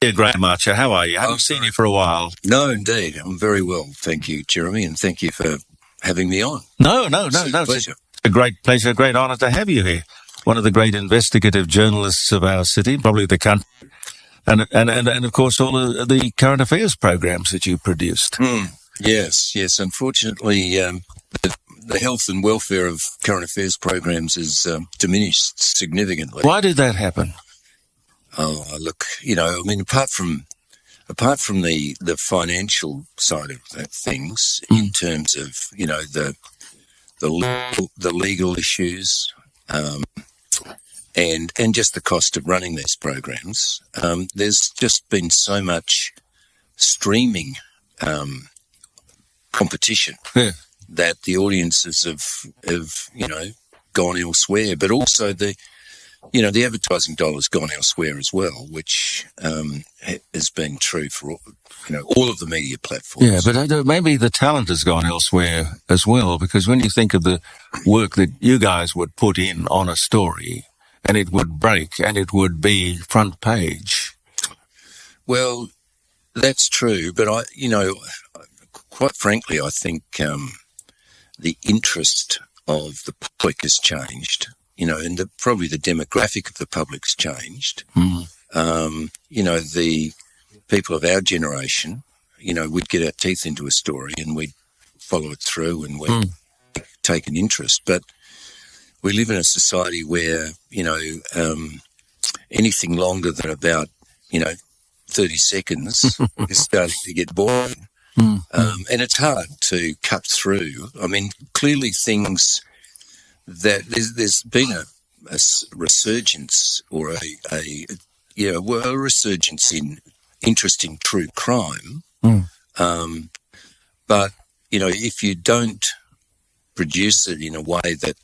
Yeah, great, Marcia. How are you? I haven't seen you for a while. No, indeed. I'm very well. Thank you, Jeremy, and thank you for having me on. No. Pleasure. It's a great pleasure, a great honour to have you here. One of the great investigative journalists of our city, probably the country, and of course all of the current affairs programs that you produced. Yes. Unfortunately, the health and welfare of current affairs programs is diminished significantly. Why did that happen? Oh, look, apart from the financial side of things, in terms of the legal issues, and just the cost of running these programs, there's just been so much streaming competition that the audiences have gone elsewhere, but also the advertising dollar's gone elsewhere as well, which has been true for all of the media platforms. Yeah, but maybe the talent has gone elsewhere as well, because when you think of the work that you guys would put in on a story, and it would break, and it would be front page. Well, that's true, but quite frankly, I think the interest of the public has changed. And probably the demographic of the public's changed. The people of our generation, we'd get our teeth into a story and we'd follow it through and we'd take an interest. But we live in a society where, anything longer than about, 30 seconds is starting to get boring. And it's hard to cut through. I mean, clearly things that there's been a resurgence or a resurgence in interest in true crime. But, if you don't produce it in a way that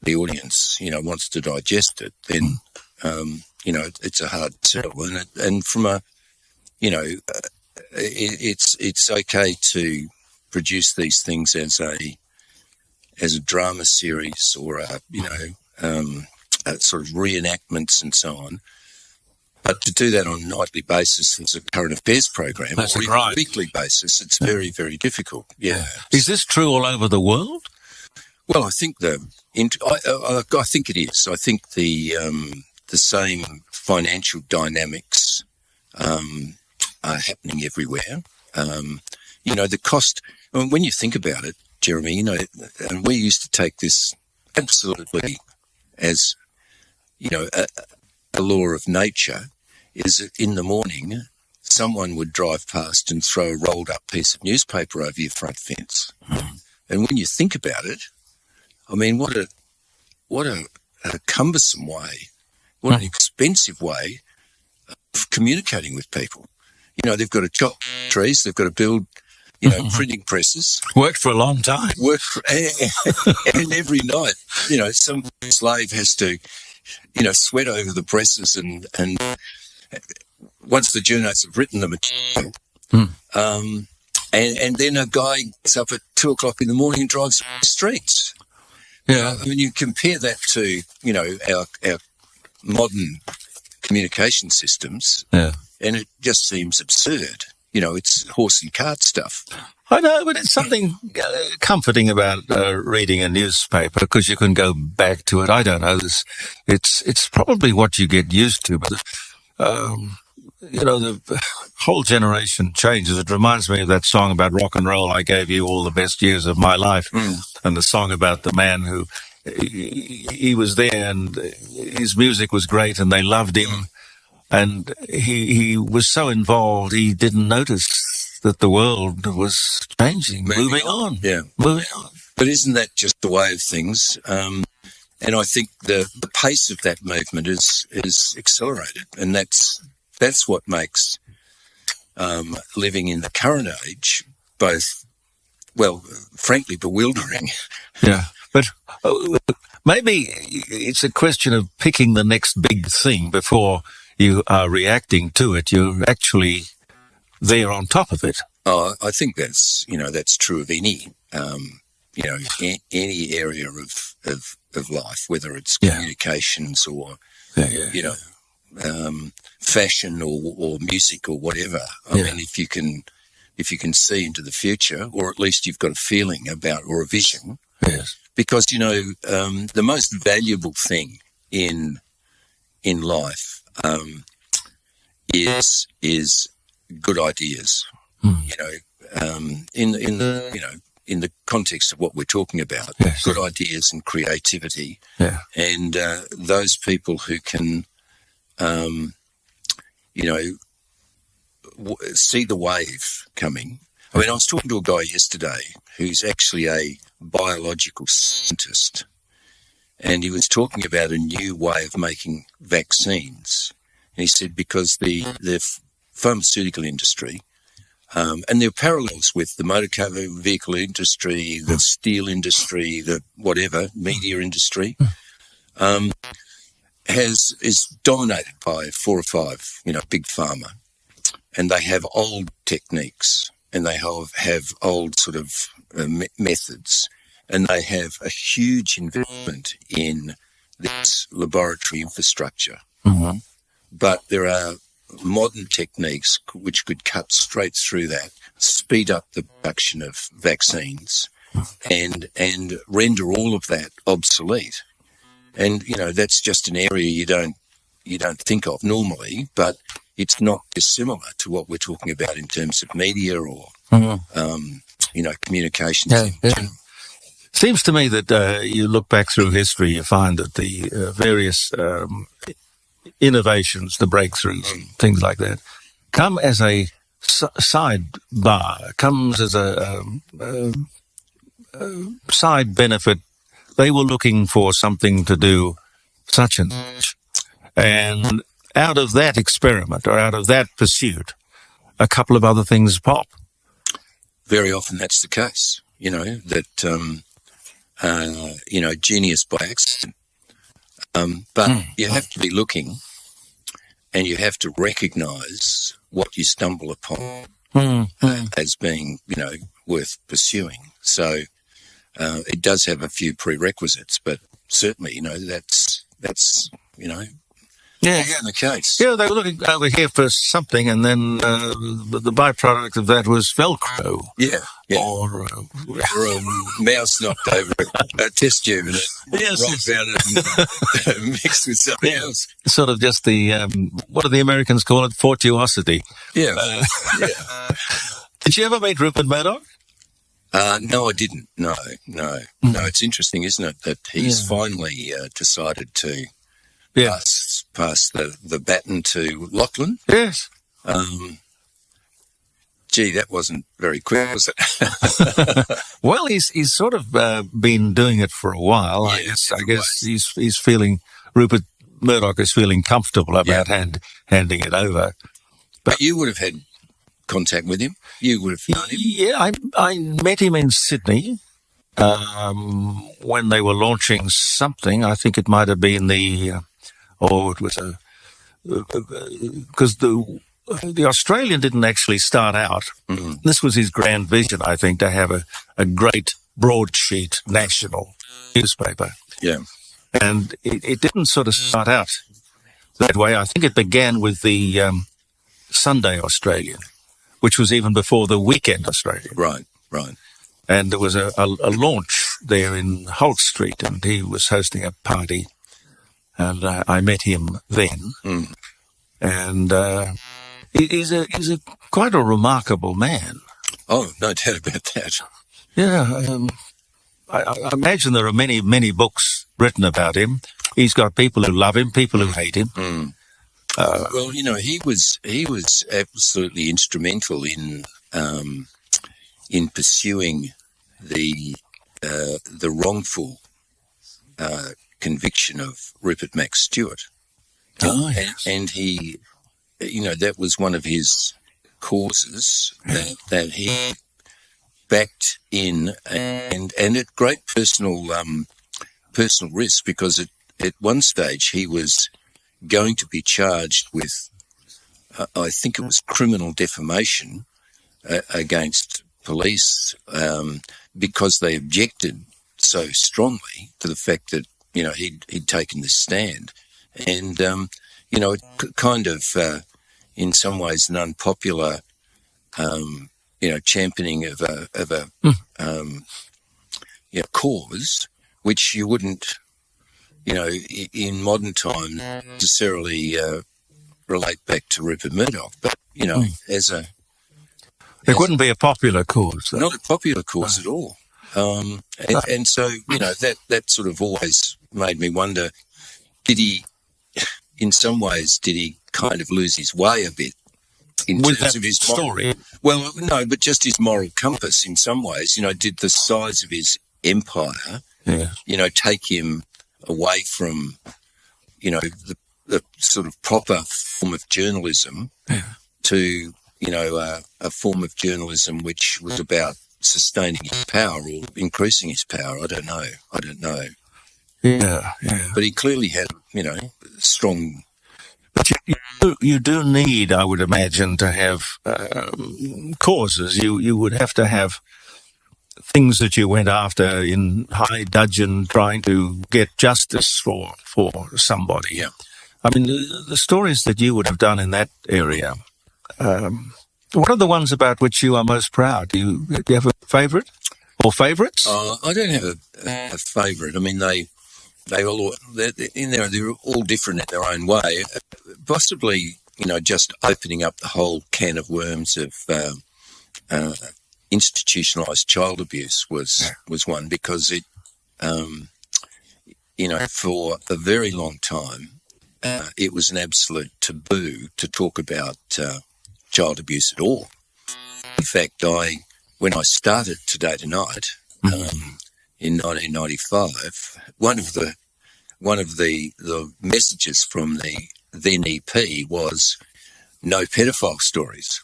the audience, wants to digest it, then, it's a hard sell. And from a, it's okay to produce these things as a drama series or a sort of reenactments and so on. But to do that on a nightly basis as a current affairs program or even a weekly basis, it's very, very difficult. Yeah. Is this true all over the world? Well, I think I think it is. I think the same financial dynamics are happening everywhere. The cost, when you think about it, Jeremy, and we used to take this absolutely as, a law of nature, is that in the morning, someone would drive past and throw a rolled up piece of newspaper over your front fence. And when you think about it, I mean, what a cumbersome way, what an expensive way of communicating with people. They've got to chop trees, they've got to build printing presses. Worked for a long time. And every night, some slave has to, sweat over the presses and once the journalists have written the material, and then a guy gets up at 2:00 in the morning and drives the streets. Yeah. I mean, you compare that to, our modern communication systems, and it just seems absurd. It's horse and cart stuff. I know, but it's something comforting about reading a newspaper because you can go back to it. I don't know. It's probably what you get used to, but the whole generation changes. It reminds me of that song about rock and roll. I gave you all the best years of my life, and the song about the man who he was there and his music was great and they loved him. And he was so involved, he didn't notice that the world was changing, moving on. Yeah. Moving on. But isn't that just the way of things? And I think the pace of that movement is accelerated. And that's what makes living in the current age both, frankly, bewildering. Yeah. But maybe it's a question of picking the next big thing before you are reacting to it. You're actually there on top of it. Oh, I think that's true of any area of life, whether it's communications or fashion or music or whatever. I mean, if you can see into the future, or at least you've got a feeling about, or a vision. Yes. Because, the most valuable thing in life is good ideas. In the context of what we're talking about, good ideas and creativity, and those people who can, see the wave coming. I mean, I was talking to a guy yesterday who's actually a biological scientist, and he was talking about a new way of making vaccines. And he said because the pharmaceutical industry, and there are parallels with the motor car vehicle industry, the steel industry, the whatever, media industry, is dominated by 4 or 5, big pharma. And they have old techniques, and they have old sort of methods, and they have a huge investment in this laboratory infrastructure. Mm-hmm. But there are modern techniques which could cut straight through that, speed up the production of vaccines, and render all of that obsolete. And that's just an area you don't think of normally, but it's not dissimilar to what we're talking about in terms of media or communications. Yeah. Seems to me that you look back through history, you find that the various innovations, the breakthroughs, things like that, come as a sidebar, comes as a side benefit. They were looking for something to do such and such. And out of that experiment, or out of that pursuit, a couple of other things pop. Very often that's the case, genius by accident. But you have to be looking, and you have to recognise what you stumble upon as being, worth pursuing. So it does have a few prerequisites, but certainly, that's often the case. Yeah, they were looking over here for something, and then the byproduct of that was Velcro. Yeah. Or a mouse knocked over a test tube and it rocked out and mixed with something else. Sort of just the, what do the Americans call it? Fortuosity. Yeah. Did you ever meet Rupert Murdoch? No, I didn't. No. It's interesting, isn't it, that he's finally decided to pass the baton to Lachlan. Yes. Gee, that wasn't very quick, was it? Well, he's sort of been doing it for a while. Yeah, I guess he's feeling, Rupert Murdoch is feeling comfortable about handing it over. But you would have had contact with him? You would have known him? Yeah, I met him in Sydney when they were launching something. I think it might have been it was because the Australian didn't actually start out. Mm-hmm. This was his grand vision, I think, to have a great broadsheet national newspaper. Yeah. And it didn't sort of start out that way. I think it began with the Sunday Australian, which was even before the Weekend Australian. Right. And there was a launch there in Holt Street, and he was hosting a party, and I met him then. Mm. And he's quite a remarkable man. Oh, no doubt about that. Yeah, I imagine there are many, many books written about him. He's got people who love him, people who hate him. Mm. Well, he was absolutely instrumental in pursuing the wrongful conviction of Rupert Max Stewart. Oh, yes. And he, that was one of his causes that he backed in, and at great personal risk, because at one stage he was going to be charged with, I think it was criminal defamation against police, because they objected so strongly to the fact that he'd taken this stand, and kind of, in some ways, an unpopular, championing of a cause, which you wouldn't, in modern times necessarily relate back to Rupert Murdoch, but as a it wouldn't be a popular cause, though. Not a popular cause at all. And so that sort of always made me wonder: did he kind of lose his way a bit in terms of his story? Well, no, but just his moral compass in some ways. Did the size of his empire, take him away from, the sort of proper form of journalism to, a form of journalism which was about sustaining his power or increasing his power? I don't know. Yeah. But he clearly had, strong. But you do need, I would imagine, to have causes. You would have to have things that you went after in high dudgeon, trying to get justice for somebody. Yeah. I mean, the stories that you would have done in that area, what are the ones about which you are most proud? Do you have a favourite or favourites? I don't have a favourite. I mean, they're all different in their own way. Possibly, just opening up the whole can of worms of institutionalized child abuse was one, because it, for a very long time, it was an absolute taboo to talk about child abuse at all. In fact, when I started Today Tonight in 1995, one of the messages from the then EP was no pedophile stories.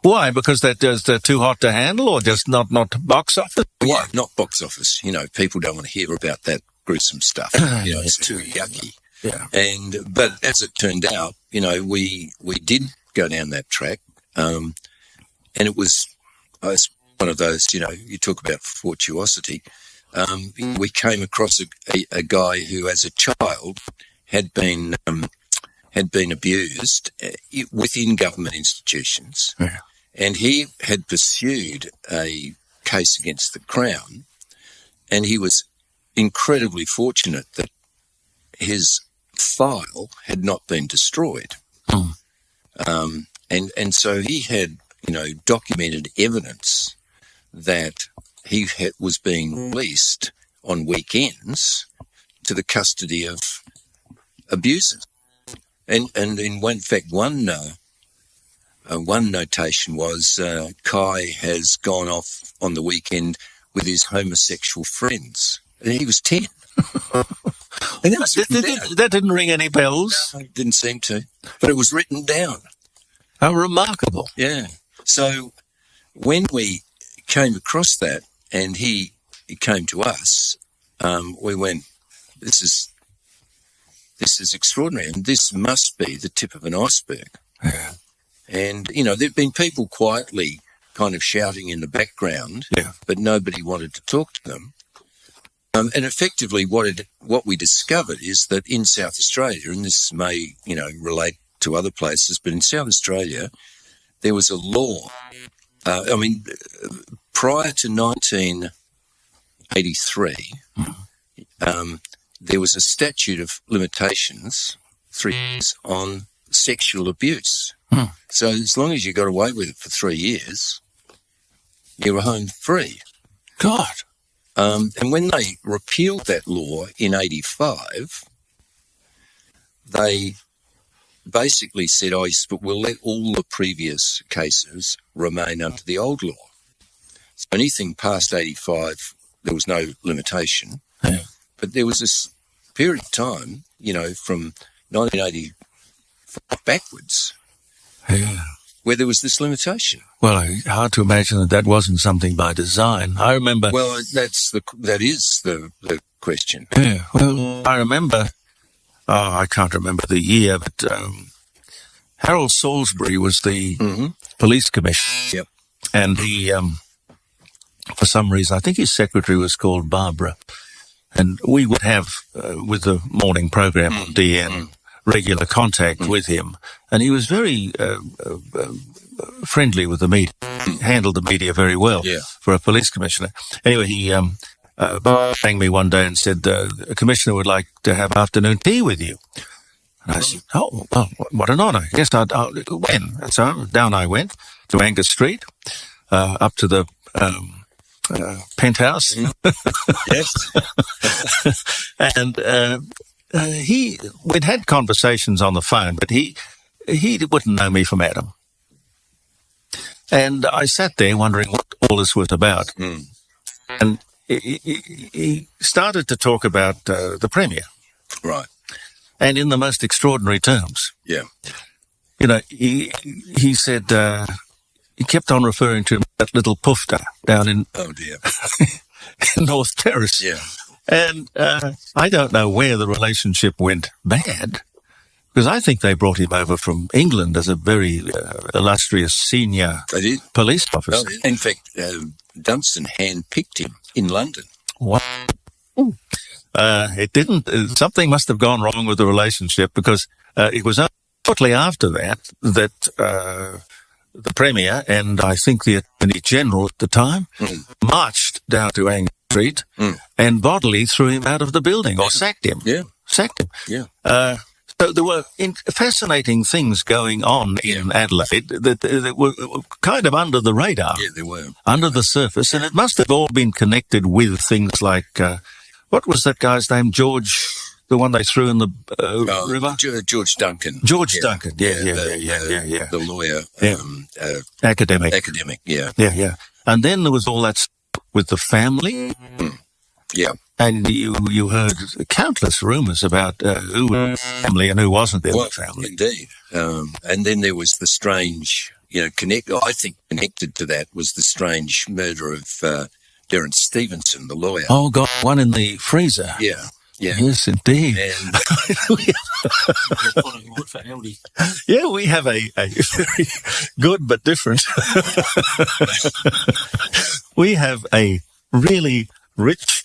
Why? Because they're too hot to handle, or just not box office? Yeah, not box office. People don't want to hear about that gruesome stuff. It's too yucky. Yeah. But as it turned out, we did go down that track, and it was one of those. You talk about fortuosity. We came across a guy who, as a child, had been abused within government institutions, and he had pursued a case against the Crown, and he was incredibly fortunate that his file had not been destroyed. And so he had, documented evidence that he was being released on weekends to the custody of abusers. And in fact, one notation was Kai has gone off on the weekend with his homosexual friends. And he was 10. And that didn't ring any bells? No, it didn't seem to. But it was written down. How remarkable. Yeah. So when we came across that and he came to us, we went, this is extraordinary, and this must be the tip of an iceberg. Yeah. And, there'd been people quietly kind of shouting in the background, but nobody wanted to talk to them. And effectively what we discovered is that in South Australia, and this may, relate to other places, but in South Australia, there was a law. Prior to 1983, there was a statute of limitations, 3 years, on sexual abuse. So as long as you got away with it for 3 years, you were home free. God. And when they repealed that law in 85, they basically said, but we'll let all the previous cases remain under the old law. So anything past 85, there was no limitation. Yeah. But there was this period of time, from 1985 backwards, where there was this limitation. Well, hard to imagine that wasn't something by design. I remember. Well, that is the question. Yeah. Well, I remember. I can't remember the year, but Harold Salisbury was the police commissioner. Yep. And he, for some reason, I think his secretary was called Barbara. And we would have, with the morning program on DN, regular contact with him, and he was very friendly with the media. He handled the media very well for a police commissioner. Anyway, he rang me one day and said, a commissioner would like to have afternoon tea with you. And I said, oh, well, what an honour. Yes, when? And so down I went to Angus Street, up to the penthouse. Yes. And we'd had conversations on the phone, but he wouldn't know me from Adam. And I sat there wondering what all this was about. And he started to talk about the Premier. Right. And in the most extraordinary terms. Yeah. You know, he said, he kept on referring to that little poofter down in, in North Terrace. Yeah. And I don't know where the relationship went bad, because I think they brought him over from England as a very illustrious senior police officer. Oh, in fact, Dunstan handpicked him in London. What? It didn't. Something must have gone wrong with the relationship, because it was shortly after that the Premier and I think the Attorney General at the time marched down to Angus Street and bodily threw him out of the building, or sacked him. Yeah. Sacked him. Yeah. So there were fascinating things going on in Adelaide that were kind of under the radar. Yeah, they were. Under the surface, and it must have all been connected with things like, what was that guy's name? George, the one they threw in the river? George Duncan. George Duncan, yeah. The lawyer. Academic. Academic, yeah. Yeah. And then there was all that stuff with the family. Yeah. And you heard countless rumours about who was family and who wasn't in the family. Indeed. And then there was the strange, I think connected to that was the strange murder of Derek Stevenson, the lawyer. Oh, God, one in the freezer. Yeah. Yeah. Yes, indeed. And yeah, we have a very good but different. We have a really rich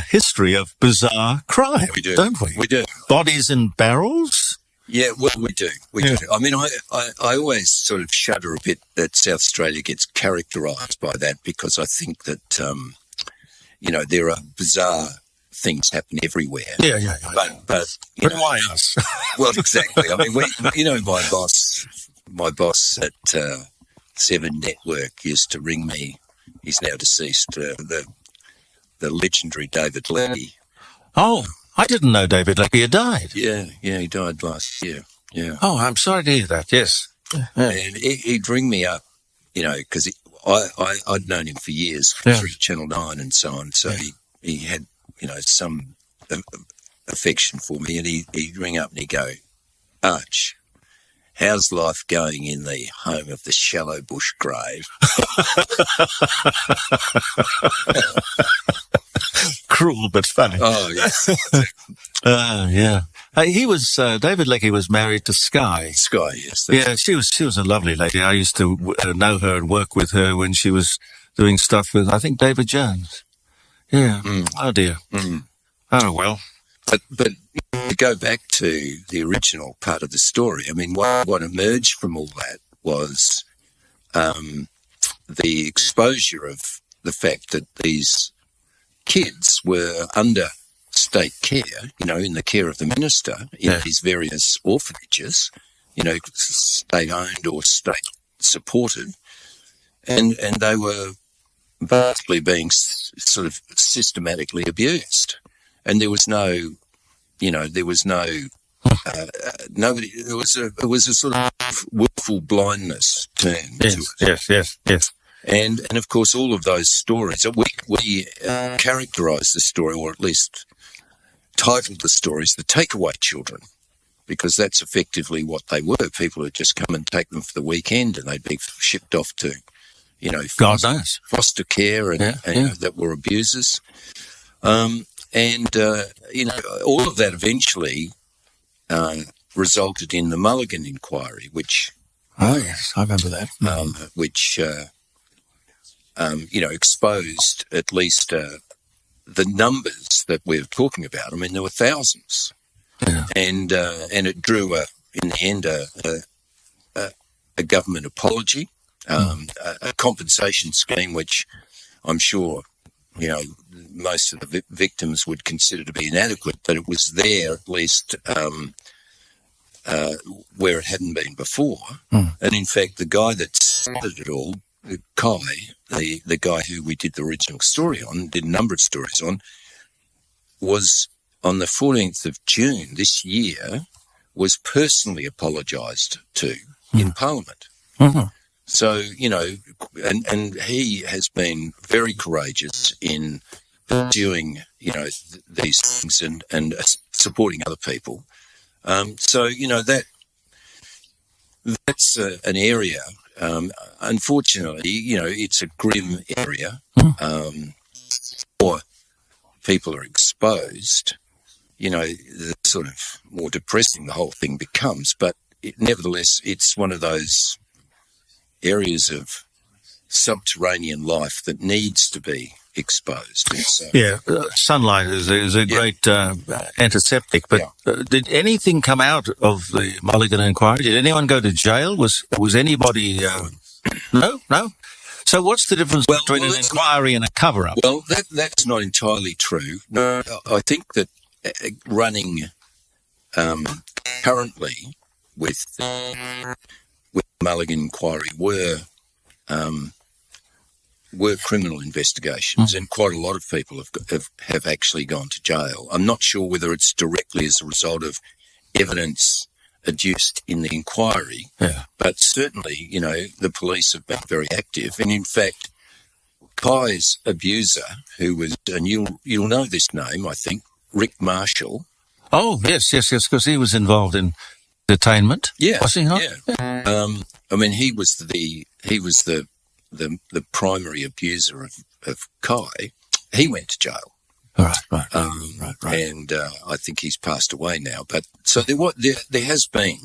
history of bizarre crime, don't we? We do. Bodies in barrels? Yeah, well, we do. We do. I mean, I always sort of shudder a bit that South Australia gets characterised by that, because I think that, there are bizarre things happen everywhere. Yeah. But why us? Well, exactly. I mean, my boss at Seven Network used to ring me. He's now deceased. The legendary David Liddy. Oh, I didn't know David Liddy had died. Yeah, he died last year. Yeah. Oh, I'm sorry to hear that. Yes. Yeah. And he'd ring me up, because I'd known him for years through Channel 9 and so on. So he had, some affection for me, and he'd ring up and he'd go, Arch, how's life going in the home of the shallow bush grave? Cruel but funny. Oh, yes. Yeah. He was, David Leckie was married to Sky. Sky, yes. Yeah, she was a lovely lady. I used to know her and work with her when she was doing stuff with, I think, David Jones. Yeah. Oh, dear. Oh, well. But to go back to the original part of the story, I mean, what emerged from all that was the exposure of the fact that these kids were under state care, in the care of the minister in these various orphanages, state-owned or state-supported, and they were vastly being sort of systematically abused. And there was no, nobody, it was a sort of willful blindness turn to it. Yes. And of course, all of those stories, we characterised the story, or at least titled the stories, the takeaway children, because that's effectively what they were. People would just come and take them for the weekend, and they'd be shipped off to, foster care and that were abusers. All of that eventually resulted in the Mulligan inquiry, which... Oh, yes, I remember that. Which... exposed at least the numbers that we're talking about. I mean, there were thousands. and it drew in the end a government apology, a compensation scheme, which I'm sure most of the victims would consider to be inadequate, but it was there at least where it hadn't been before. And in fact, the guy that started it all, Kai, the guy who we did the original story on, did a number of stories on, was on the 14th of June this year, was personally apologised to in Parliament. So, and he has been very courageous in pursuing, these things and supporting other people. So, that's an area. Unfortunately, it's a grim area. Or people are exposed, the sort of more depressing the whole thing becomes. But nevertheless, it's one of those areas of subterranean life that needs to be exposed. So, sunlight is a great antiseptic. But did anything come out of the Mulligan inquiry? Did anyone go to jail? Was anybody? No. So what's the difference between an inquiry and a cover-up? Well, that's not entirely true. No, I think that running currently with the Mulligan inquiry were criminal investigations, and quite a lot of people have actually gone to jail. I'm not sure whether it's directly as a result of evidence adduced in the inquiry, but certainly, the police have been very active. And in fact, Kai's abuser, who was, and you'll know this name, I think, Rick Marshall. Oh, yes, because he was involved in detainment. Yeah, was he not? Yeah. I mean, he was the primary abuser of Kai. He went to jail. Right. And I think he's passed away now. But so there has been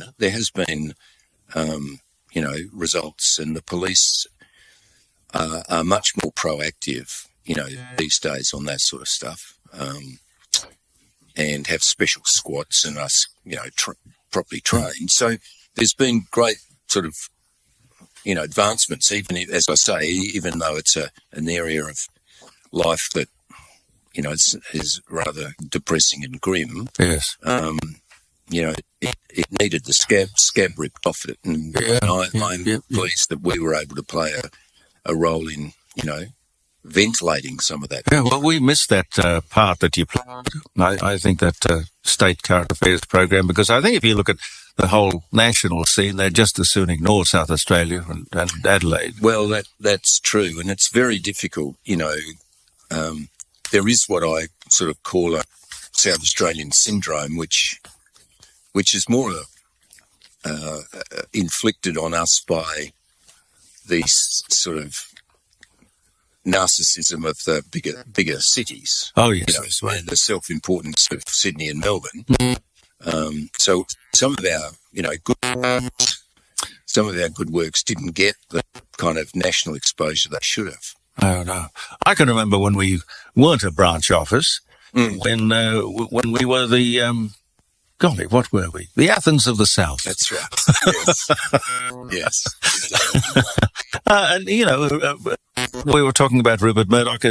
results, and the police are much more proactive, these days on that sort of stuff, and have special squads and us, properly trained. So there's been great sort of, advancements, even if, as I say, even though it's an area of life that, is rather depressing and grim. Yes. It needed the scab ripped off it, and I'm pleased that we were able to play a role in, ventilating some of that. Yeah, well, we missed that part that you played. I think that state current affairs program, because I think if you look at the whole national scene, they'd just as soon ignore South Australia and Adelaide. Well, that's true, and it's very difficult, there is what I sort of call a South Australian syndrome, which is more inflicted on us by the sort of narcissism of the bigger cities. Oh, yes. And the self-importance of Sydney and Melbourne. So some of our, good works didn't get the kind of national exposure they should have. No. I can remember when we weren't a branch office, when we were the, what were we? The Athens of the South. That's right. Yes. And, we were talking about Rupert Murdoch.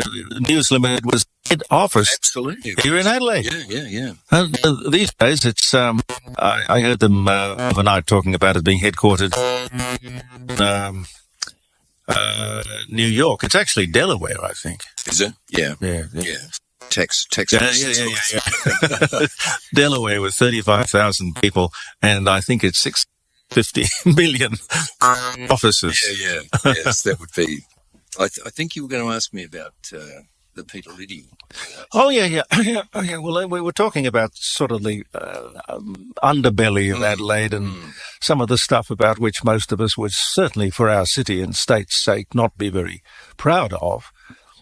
News Limited was head office. Absolutely. Here in Adelaide. Yeah. And these days, it's, I heard them overnight talking about it being headquartered in New York. It's actually Delaware, I think. Is it? Yeah. Texas. Yeah. Delaware with 35,000 people, and I think it's 650 million offices. Yeah. Yes, that would be. I think you were going to ask me about the Peter Liddy. Oh, yeah. Well, we were talking about sort of the underbelly of Adelaide and some of the stuff about which most of us would certainly, for our city and state's sake, not be very proud of.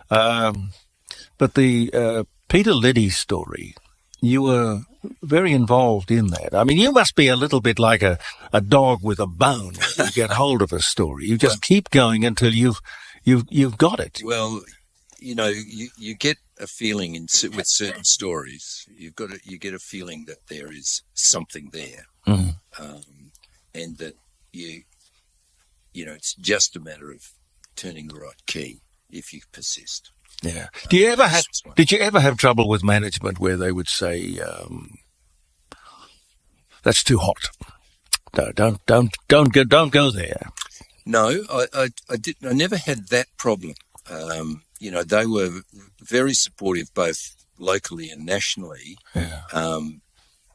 But the Peter Liddy story, you were very involved in that. I mean, you must be a little bit like a dog with a bone when you get hold of a story. You just keep going until you've got it. Well, you get a feeling with certain stories. You get a feeling that there is something there, and that it's just a matter of turning the right key if you persist. Yeah. Did you ever have trouble with management where they would say, "That's too hot. Don't go there"? No, I didn't. I never had that problem. They were very supportive, both locally and nationally,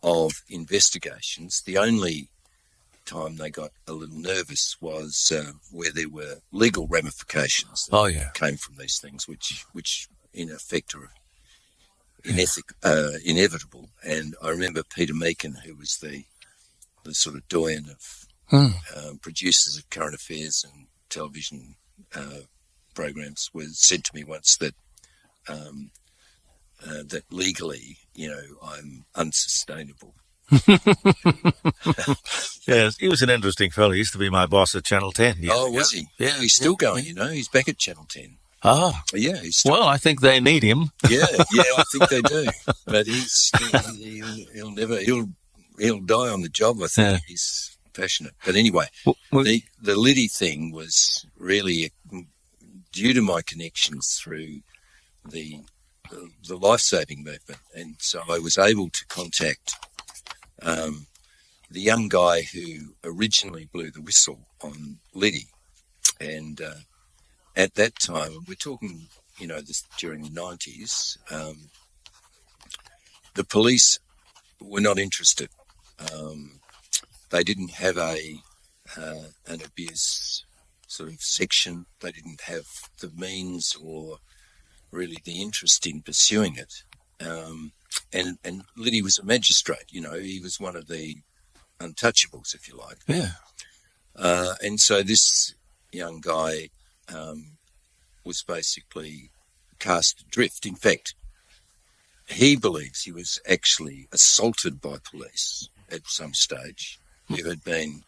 of investigations. The only time they got a little nervous was where there were legal ramifications that came from these things, which in effect are inevitable. And I remember Peter Meakin, who was the sort of doyen of producers of current affairs and television programs, said to me once that that legally, I'm unsustainable. Yes, he was an interesting fellow. He used to be my boss at Channel 10. Oh, was he? Yeah, he's still going. He's back at Channel 10. Oh, yeah. Well, I think they need him. Yeah, I think they do. But he'll die on the job. I think he's passionate. But anyway, the Liddy thing was really due to my connections through the life-saving movement, and so I was able to contact the young guy who originally blew the whistle on Liddy. And at that time, we're talking, this during the 90s, the police were not interested. They didn't have an abuse sort of section. They didn't have the means or really the interest in pursuing it. And Liddy was a magistrate, he was one of the untouchables, if you like. Yeah. And so this young guy was basically cast adrift. In fact, he believes he was actually assaulted by police at some stage, who had been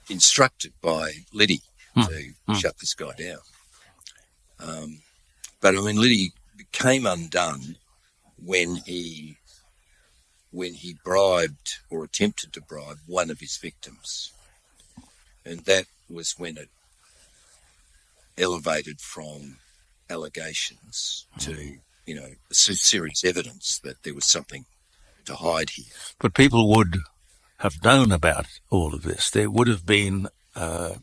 instructed by Liddy to shut this guy down. But I mean, Liddy became undone when he bribed or attempted to bribe one of his victims. And that was when it elevated from allegations to, serious evidence that there was something to hide here. But people would have known about all of this. There would have been a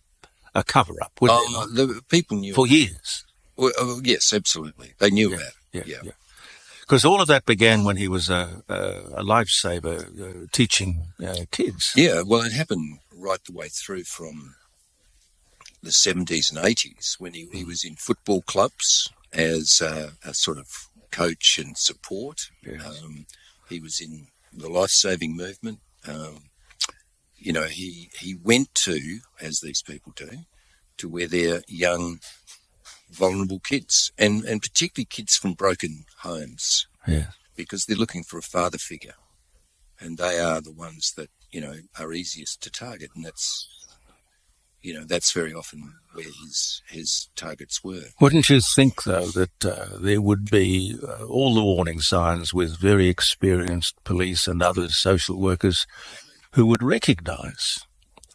cover-up, would there not? The people knew for years. Well, yes, absolutely. They knew about it. Yeah. Because all of that began when he was a lifesaver teaching kids. Yeah, well, it happened right the way through from the 70s and 80s when he was in football clubs as a sort of coach and support. Yes. He was in the life-saving movement. He went to, as these people do, to where they're young, vulnerable kids, and particularly kids from broken homes, because they're looking for a father figure, and they are the ones that are easiest to target, and that's very often where his targets were. Wouldn't you think, though, that there would be all the warning signs with very experienced police and other social workers who would recognise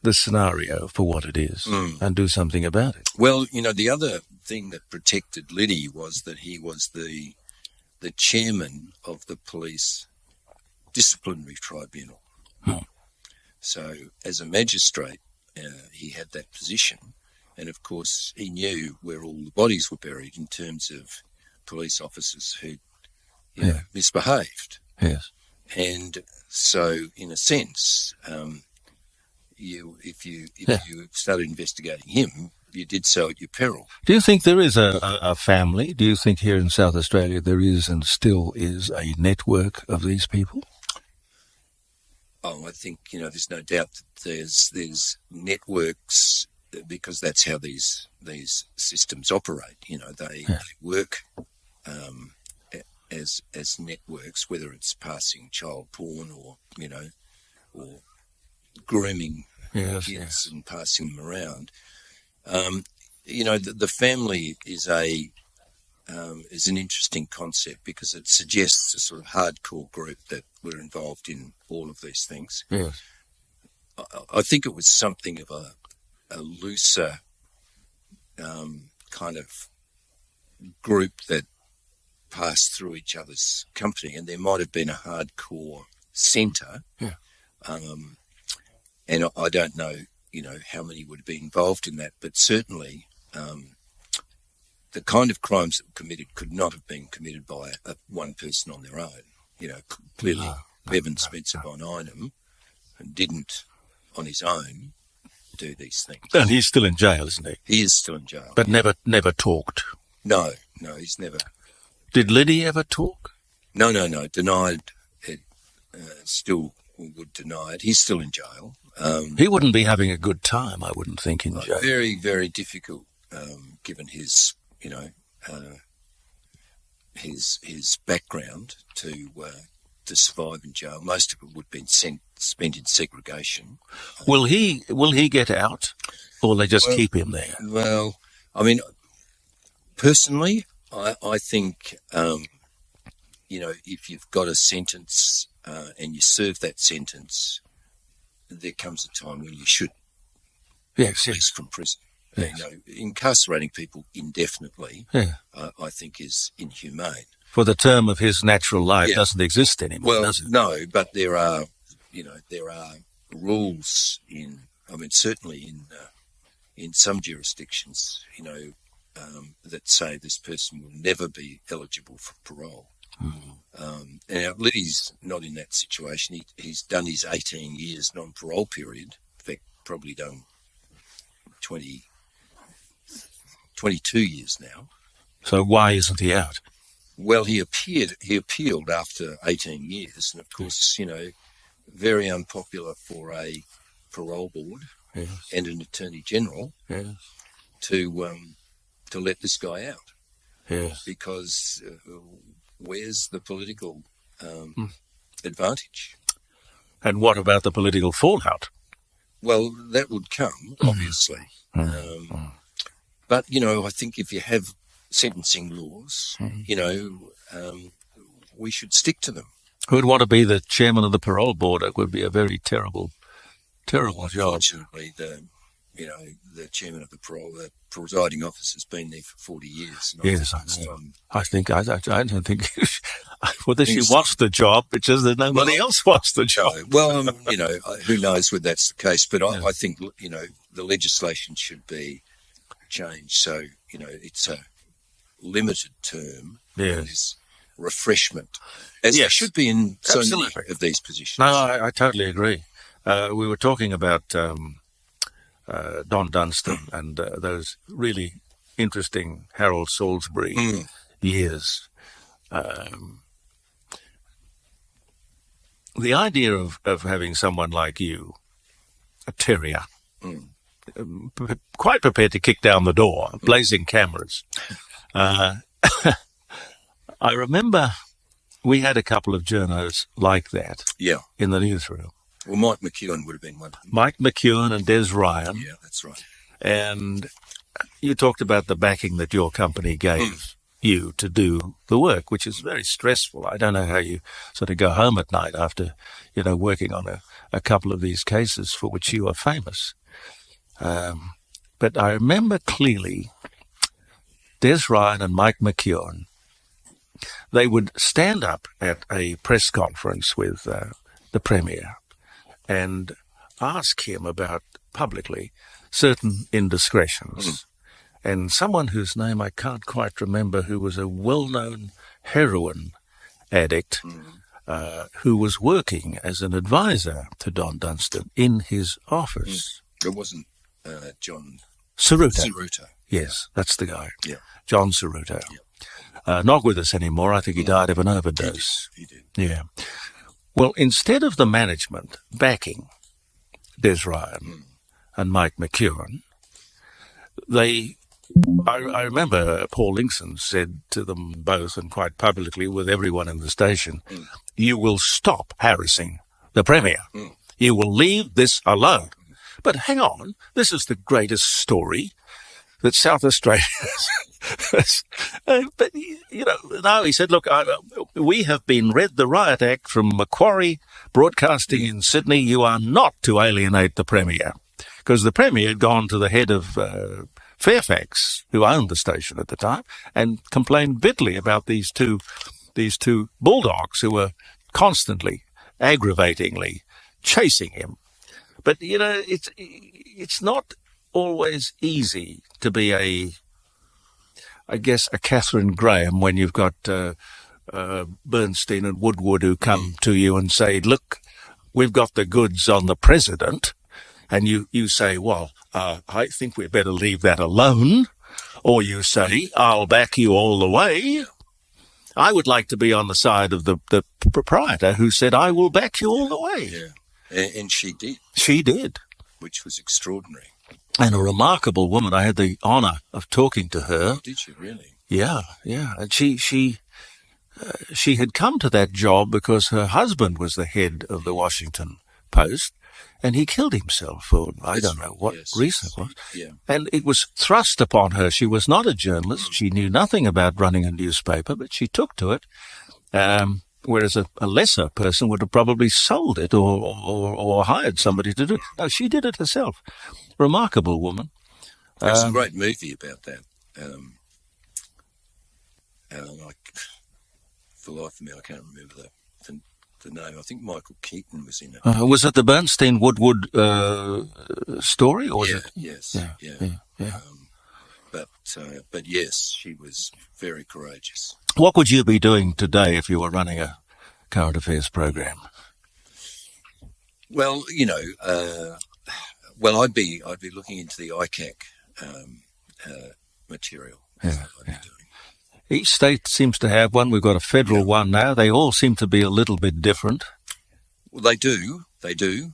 the scenario for what it is and do something about it? Well, the other thing that protected Liddy was that he was the chairman of the police disciplinary tribunal. So as a magistrate, he had that position, and of course he knew where all the bodies were buried in terms of police officers who misbehaved. Yes. And so in a sense, if you started investigating him, you did so at your peril. Do you think there is a family? Do you think here in South Australia there is and still is a network of these people? Oh, I think, there's no doubt that there's networks, because that's how these systems operate. They work as networks, whether it's passing child porn or grooming kids and passing them around. the family is an interesting concept because it suggests a sort of hardcore group that were involved in all of these things. Yes. I think it was something of a looser kind of group that passed through each other's company, and there might have been a hardcore centre. Yeah. And I don't know, how many would be involved in that, but certainly the kind of crimes that were committed could not have been committed by one person on their own. Clearly Bevan Spencer von Einem didn't on his own do these things. And he's still in jail, isn't he? He is still in jail. But never talked. No, he's never. Did Liddy ever talk? No, denied it. Still would deny it. He's still in jail. He wouldn't be having a good time, I wouldn't think, in jail. Very, very difficult, given his, his background to survive in jail. Most of it would have been spent in segregation. Will he get out, or they just keep him there? Well, I mean, personally, I think, if you've got a sentence and you serve that sentence, there comes a time when you should release from prison. Yes. Incarcerating people indefinitely, I think, is inhumane. For the term of his natural life doesn't exist anymore, does it? No, but there are rules certainly in some jurisdictions, that say this person will never be eligible for parole. And Liddy's not in that situation. He's done his 18 years non-parole period. In fact, probably done 22 years now. So why isn't he out? Well, he appealed after 18 years, and of course, very unpopular for a parole board and an attorney general to let this guy out. Yes. Because where's the political advantage? And what about the political fallout? Well, that would come, obviously. But, I think if you have sentencing laws, we should stick to them. Who'd want to be the chairman of the parole board? It would be a very terrible job. Unfortunately, the chairman of the presiding officer has been there for 40 years. Yes, I don't think whether she wants the job, it's just that nobody else wants the job. Well, who knows whether that's the case, but I think, the legislation should be changed so, it's a limited term. Yes. Refreshment, as there should be in so many of these positions. No, I totally agree. We were talking about Don Dunstan and those really interesting Harold Salisbury years. The idea of having someone like you, a terrier, quite prepared to kick down the door, blazing cameras. I remember we had a couple of journos like that in the newsroom. Well, Mike McEwen would have been one. Mike McEwen and Des Ryan. Yeah, that's right. And you talked about the backing that your company gave you to do the work, which is very stressful. I don't know how you sort of go home at night after, working on a couple of these cases for which you are famous. But I remember clearly Des Ryan and Mike McEwen, they would stand up at a press conference with the Premier and ask him about, publicly, certain indiscretions. And someone whose name I can't quite remember, who was a well-known heroin addict, who was working as an advisor to Don Dunstan in his office. It wasn't John Cerruto. Yes, that's the guy. Yeah. John Cerruto. Yeah. Not with us anymore. I think he died of an overdose. He did. Yeah. Well, instead of the management backing Des Ryan and Mike McEwen, I remember Paul Linkson said to them both, and quite publicly with everyone in the station, you will stop harassing the Premier. You will leave this alone. But hang on, this is the greatest story that South Australia. But, no, he said, look, we have been read the Riot Act from Macquarie Broadcasting in Sydney. You are not to alienate the Premier. Because the Premier had gone to the head of Fairfax, who owned the station at the time, and complained bitterly about these two bulldogs who were constantly, aggravatingly chasing him. But, it's not always easy to be a Catherine Graham when you've got Bernstein and Woodward who come to you and say, look, we've got the goods on the president. And you say, well, I think we better leave that alone. Or you say, I'll back you all the way. I would like to be on the side of the proprietor who said, I will back you all the way. Yeah. And she did. She did. Which was extraordinary. And a remarkable woman. I had the honour of talking to her. Oh, did you really? Yeah. And she had come to that job because her husband was the head of the Washington Post. And he killed himself for, I don't know what reason it was. Yeah. And it was thrust upon her. She was not a journalist. She knew nothing about running a newspaper, but she took to it, whereas a lesser person would have probably sold it or hired somebody to do it. No, she did it herself. Remarkable woman. There's a great movie about that. For the life of me, I can't remember the name. I think Michael Keaton was in it. Was it the Bernstein Woodward story, or was it? Yes. Yeah. But yes, she was very courageous. What would you be doing today if you were running a current affairs program? Well, I'd be looking into the ICAC material. Yeah. Each state seems to have one. We've got a federal one now. They all seem to be a little bit different. Well, they do. The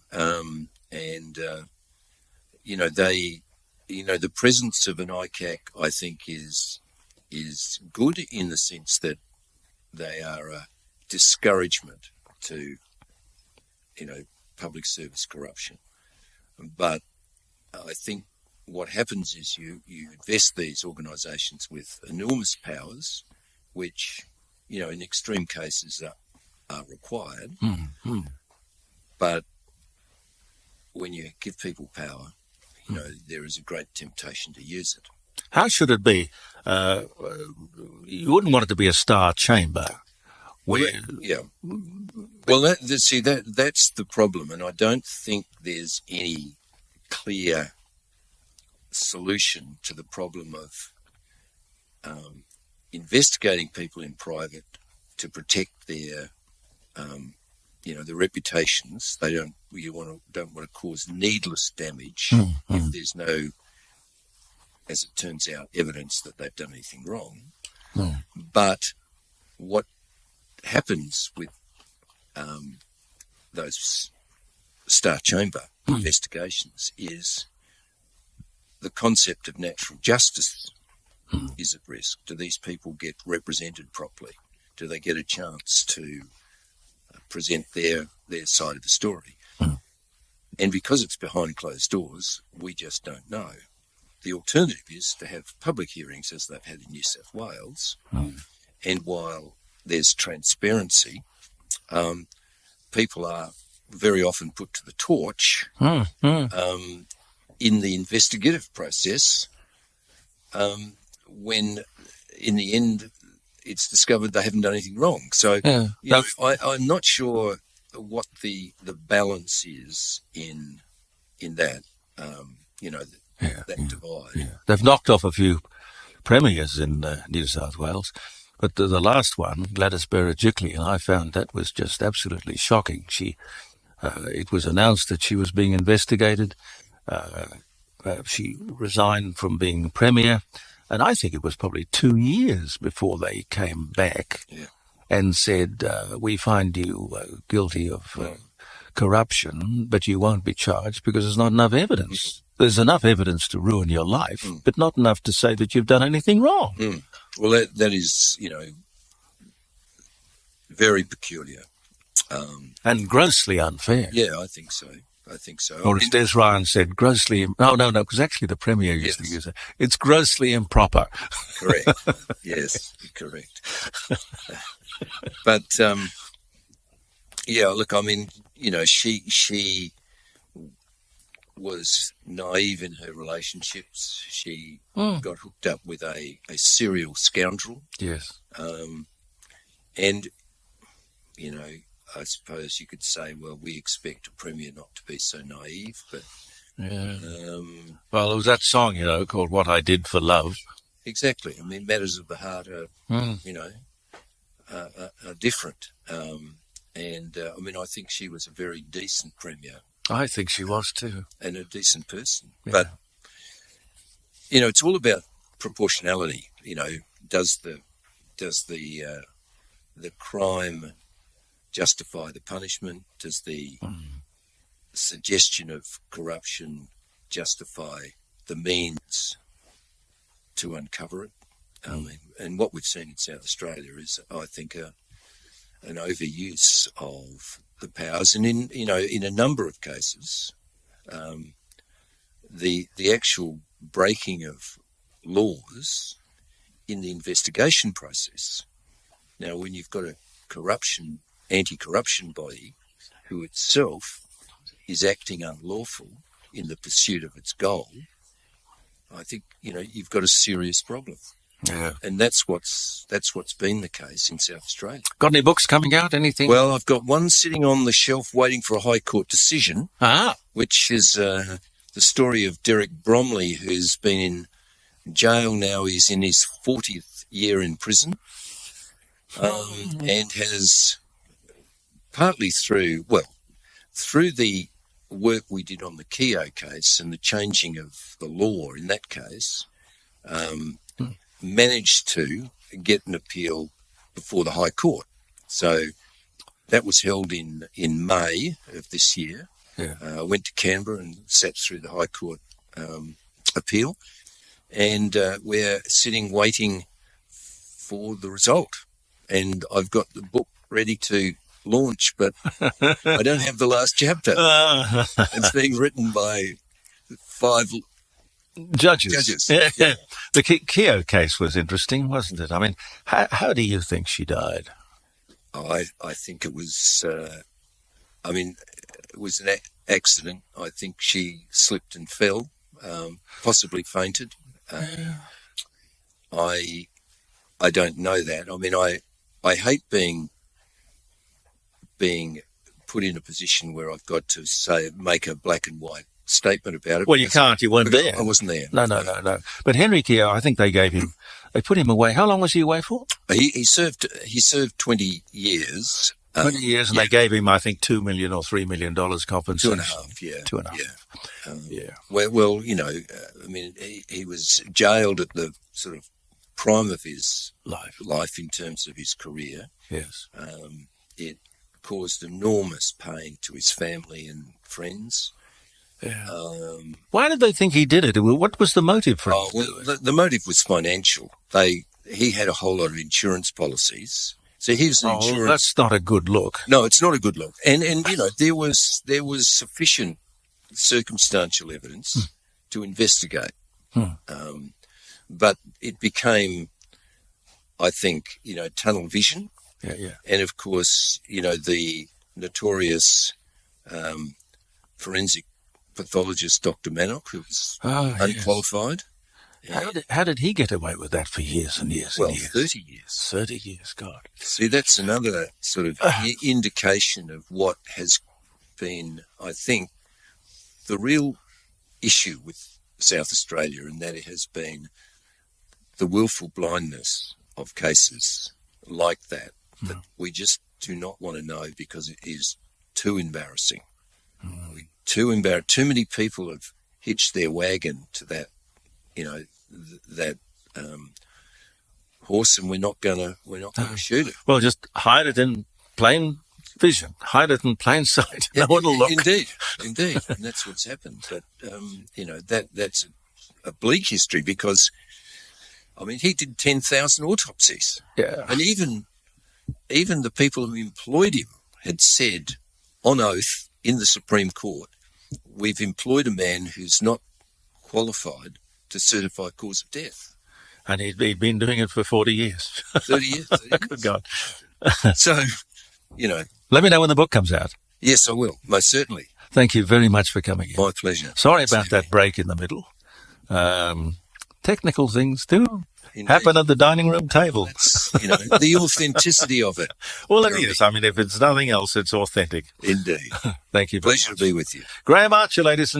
presence of an ICAC, I think, is good in the sense that they are a discouragement to, public service corruption. But I think what happens is you invest these organisations with enormous powers, which, in extreme cases are required. Mm-hmm. But when you give people power, there is a great temptation to use it. How should it be? You wouldn't want it to be a star chamber. Well, that's the problem, and I don't think there's any clear solution to the problem of investigating people in private to protect their, their reputations. They don't want to cause needless damage if there's no, as it turns out, evidence that they've done anything wrong. But what happens with those Star Chamber investigations is the concept of natural justice is at risk. Do these people get represented properly? Do they get a chance to present their side of the story? And because it's behind closed doors, we just don't know. The alternative is to have public hearings as they've had in New South Wales. And while there's transparency, people are very often put to the torch in the investigative process when in the end it's discovered they haven't done anything wrong. So I'm not sure what the balance is in that, that divide. Yeah. They've knocked off a few premiers in New South Wales, but the last one, Gladys Berejiklian, and I found that was just absolutely shocking. It was announced that she was being investigated. She resigned from being premier, and I think it was probably 2 years before they came back and said, we find you guilty of corruption, but you won't be charged because there's not enough evidence. There's enough evidence to ruin your life, but not enough to say that you've done anything wrong. Well, that is, very peculiar. And grossly unfair. Yeah, I think so. I think so. Or as Des Ryan said, grossly... No, because actually the Premier used to use it. It's grossly improper. Correct. Yes, correct. But, yeah, look, I mean, you know, she was naive in her relationships. She got hooked up with a serial scoundrel. Yes. And, you know, I suppose you could say, well, we expect a Premier not to be so naive, but... Yeah. Well, there was that song, you know, called What I Did for Love. Exactly. I mean, matters of the heart are, you know, are different. And, I mean, I think she was a very decent Premier. I think she was too. And a decent person. Yeah. But, you know, it's all about proportionality. You know, does the crime justify the punishment? Does the suggestion of corruption justify the means to uncover it? And what we've seen in South Australia is, I think, an overuse of the powers, and in a number of cases, the actual breaking of laws in the investigation process. Now, when you've got a anti-corruption body who itself is acting unlawful in the pursuit of its goal, I think, you know, you've got a serious problem. Yeah. And that's what's been the case in South Australia. Got any books coming out? Anything? Well, I've got one sitting on the shelf waiting for a High Court decision, which is the story of Derek Bromley, who's been in jail now. He's in his 40th year in prison, and has partly through the work we did on the Keough case and the changing of the law in that case, managed to get an appeal before the High Court. So that was held in May of this year. Yeah. I went to Canberra and sat through the High Court appeal, and we're sitting waiting for the result. And I've got the book ready to launch, but I don't have the last chapter. It's being written by 5 judges. Yeah. The Keough case was interesting, wasn't it? I mean, how do you think she died? I think it was, it was an accident. I think she slipped and fell, possibly fainted. I don't know that. I mean, I hate being put in a position where I've got to make a black and white statement about it. Well, you can't. You weren't there. I wasn't there. No. But Henry Keough, I think they put him away. How long was he away for? He served 20 years. 20 years, and they gave him, I think, $2 million or $3 million compensation. 2.5, yeah. 2.5. Yeah. Well, you know, I mean, he was jailed at the sort of prime of his life in terms of his career. Yes. It caused enormous pain to his family and friends. Yeah. Why did they think he did it? What was the motive for it? Well, the motive was financial. He had a whole lot of insurance policies. So he was an insurance... that's not a good look. No, it's not a good look. And you know, there was sufficient circumstantial evidence to investigate. But it became, I think, you know, tunnel vision. Yeah. And of course, you know, the notorious forensic pathologist, Dr. Manock, who was unqualified. How did he get away with that for years and years and years? 30 years. 30 years, God. See, that's another sort of indication of what has been, I think, the real issue with South Australia, and that it has been the willful blindness of cases like that we just do not want to know because it is too embarrassing. Too many people have hitched their wagon to that, you know, that horse, and we're not going to shoot it. Well, just hide it in plain vision, hide it in plain sight. No one will look. Indeed, and that's what's happened. But you know, that's a bleak history because, I mean, he did 10,000 autopsies. Yeah, and even the people who employed him had said on oath in the Supreme Court we've employed a man who's not qualified to certify cause of death. And he'd been doing it for 40 years. 30 years. 30 years. Good God. So, you know. Let me know when the book comes out. Yes, I will. Most certainly. Thank you very much for coming in. My pleasure. Sorry about that break in the middle. Technical things do happen at the dining room table. That's, you know, the authenticity of it. Well, it is. I mean, if it's nothing else, it's authentic. Indeed. Thank you. Pleasure to be with you. Graham Archer, ladies and gentlemen.